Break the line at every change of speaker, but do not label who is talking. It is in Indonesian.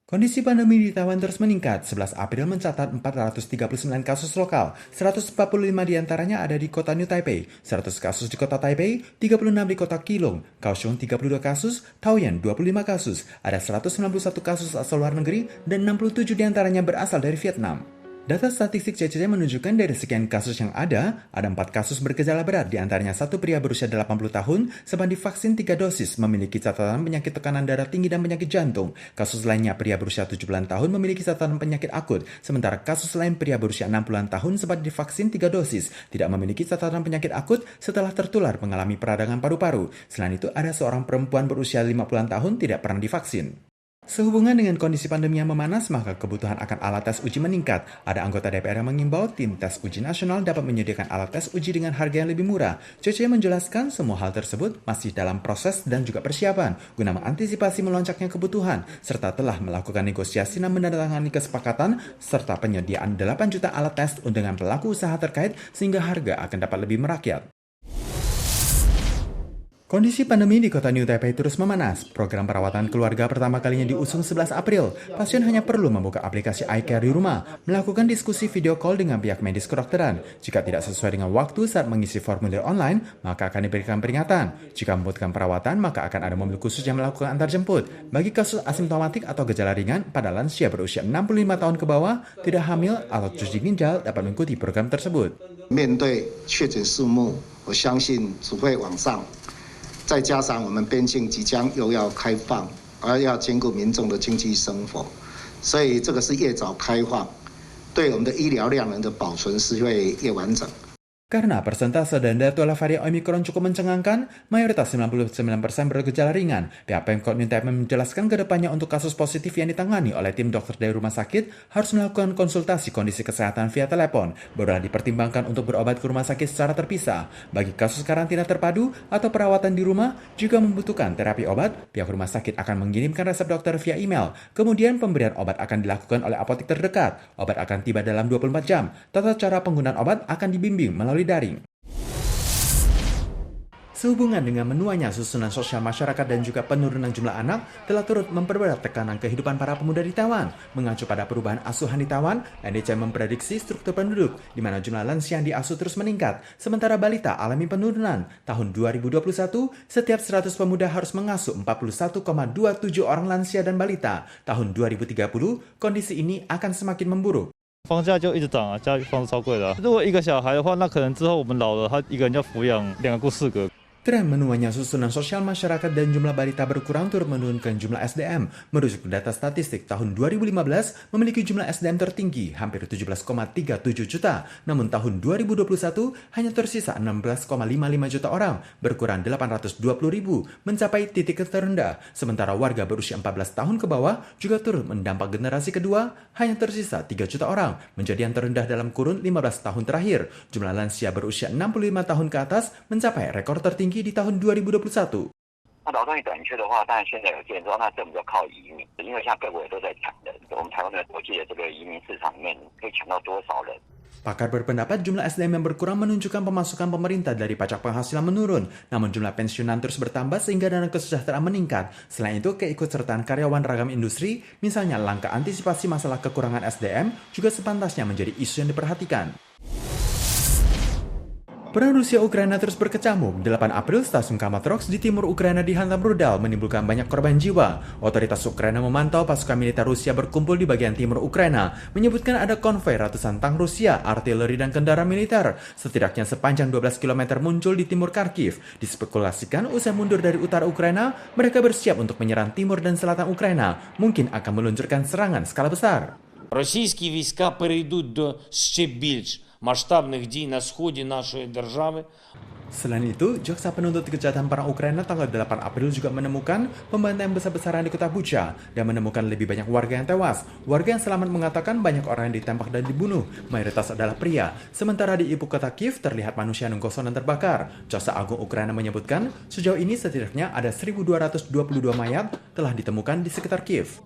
Kondisi pandemi di Taiwan terus meningkat. 11 April mencatat 439 kasus lokal, 145 diantaranya ada di kota New Taipei, 100 kasus di kota Taipei, 36 di kota Keelung, Kaohsiung 32 kasus, Taoyuan 25 kasus, ada 191 kasus asal luar negeri, dan 67 diantaranya berasal dari Vietnam. Data statistik CCC menunjukkan dari sekian kasus yang ada 4 kasus bergejala berat, diantaranya satu pria berusia 80 tahun, sebab divaksin 3 dosis, memiliki catatan penyakit tekanan darah tinggi dan penyakit jantung. Kasus lainnya pria berusia 70-an tahun memiliki catatan penyakit akut, sementara kasus lain pria berusia 60-an tahun sebab divaksin 3 dosis, tidak memiliki catatan penyakit akut setelah tertular mengalami peradangan paru-paru. Selain itu, ada seorang perempuan berusia 50-an tahun tidak pernah divaksin. Sehubungan dengan kondisi pandemi yang memanas, maka kebutuhan akan alat tes uji meningkat. Ada anggota DPR yang mengimbau tim tes uji nasional dapat menyediakan alat tes uji dengan harga yang lebih murah. CC menjelaskan semua hal tersebut masih dalam proses dan juga persiapan guna mengantisipasi melonjaknya kebutuhan, serta telah melakukan negosiasi dan menandatangani kesepakatan serta penyediaan 8 juta alat tes dengan pelaku usaha terkait sehingga harga akan dapat lebih merakyat. Kondisi pandemi di kota New Taipei terus memanas. Program perawatan keluarga pertama kalinya diusung 11 April. Pasien hanya perlu membuka aplikasi iCare di rumah, melakukan diskusi video call dengan pihak medis kedokteran. Jika tidak sesuai dengan waktu saat mengisi formulir online, maka akan diberikan peringatan. Jika membutuhkan perawatan, maka akan ada mobil khusus yang melakukan antarjemput. Bagi kasus asimptomatik atau gejala ringan, pada lansia berusia 65 tahun ke bawah, tidak hamil atau cuci ginjal dapat mengikuti program tersebut.
面对确诊数目，我相信只会往上。再加上我们边境即将又要开放，而要兼顾民众的经济生活，所以这个是越早开放，对我们的医疗量能的保存是会越完整。
Karena persentase dan data varian Omicron cukup mencengangkan, mayoritas 99% bergejala ringan. Pihak Pemkot New Taipei menjelaskan ke depannya untuk kasus positif yang ditangani oleh tim dokter dari rumah sakit harus melakukan konsultasi kondisi kesehatan via telepon, barulah dipertimbangkan untuk berobat ke rumah sakit secara terpisah. Bagi kasus karantina terpadu atau perawatan di rumah, jika membutuhkan terapi obat, pihak rumah sakit akan mengirimkan resep dokter via email. Kemudian pemberian obat akan dilakukan oleh apotek terdekat. Obat akan tiba dalam 24 jam. Tata cara penggunaan obat akan dibimbing melalui daring. Sehubungan dengan menuanya susunan sosial masyarakat dan juga penurunan jumlah anak telah turut memperberat tekanan kehidupan para pemuda di Taiwan. Mengacu pada perubahan asuhan di Taiwan, NDC memprediksi struktur penduduk di mana jumlah lansia yang diasuh terus meningkat, sementara balita alami penurunan. Tahun 2021, setiap 100 pemuda harus mengasuh 41,27 orang lansia dan balita. Tahun 2030, kondisi ini akan semakin memburuk.
房价就一直涨啊，家里房子超贵的如果一个小孩的话，那可能之后我们老了，他一个人要抚养2个或4个。
Tren menuanya susunan sosial masyarakat dan jumlah balita berkurang turut menurunkan jumlah SDM. Merujuk data statistik tahun 2015 memiliki jumlah SDM tertinggi hampir 17,37 juta. Namun tahun 2021 hanya tersisa 16,55 juta orang, berkurang 820 ribu, mencapai titik terendah. Sementara warga berusia 14 tahun ke bawah juga turut mendampak generasi kedua, hanya tersisa 3 juta orang, menjadi yang terendah dalam kurun 15 tahun terakhir. Jumlah lansia berusia 65 tahun ke atas mencapai rekor tertinggi di tahun 2021.
那劳动力短缺的话，当然现在有些人说，那政府要靠移民，因为现在各国也都在抢人。我们台湾的国际的这个移民市场里面，可以抢到多少人？
Pakar berpendapat jumlah SDM yang berkurang menunjukkan pemasukan pemerintah dari pajak penghasilan menurun, namun jumlah pensiunan terus bertambah sehingga dana kesejahteraan meningkat. Selain itu, keikutsertaan karyawan ragam industri, misalnya langkah antisipasi masalah kekurangan SDM, juga sepantasnya menjadi isu yang diperhatikan. Perang Rusia-Ukraina terus berkecamuk. 8 April, stasiun Kramatorsk di timur Ukraina dihantam rudal, menimbulkan banyak korban jiwa. Otoritas Ukraina memantau pasukan militer Rusia berkumpul di bagian timur Ukraina, menyebutkan ada konvoi ratusan tank Rusia, artileri dan kendaraan militer. Setidaknya sepanjang 12 km muncul di timur Kharkiv. Dispekulasikan usai mundur dari utara Ukraina, mereka bersiap untuk menyerang timur dan selatan Ukraina. Mungkin akan meluncurkan serangan skala besar.
Російські війська перейдуть до ще більш масштабних дій на сході нашої держави.
Selain itu, jaksa penuntut kejahatan perang Ukraina tanggal 8 April juga menemukan pembantaian besar-besaran di kota Bucha dan menemukan lebih banyak warga yang tewas. Warga yang selamat mengatakan banyak orang yang ditembak dan dibunuh, mayoritas adalah pria. Sementara di ibu kota Kiev terlihat manusia yang gosong dan terbakar. Jaksa Agung Ukraina menyebutkan sejauh ini setidaknya ada 1.222 mayat telah ditemukan di sekitar Kiev.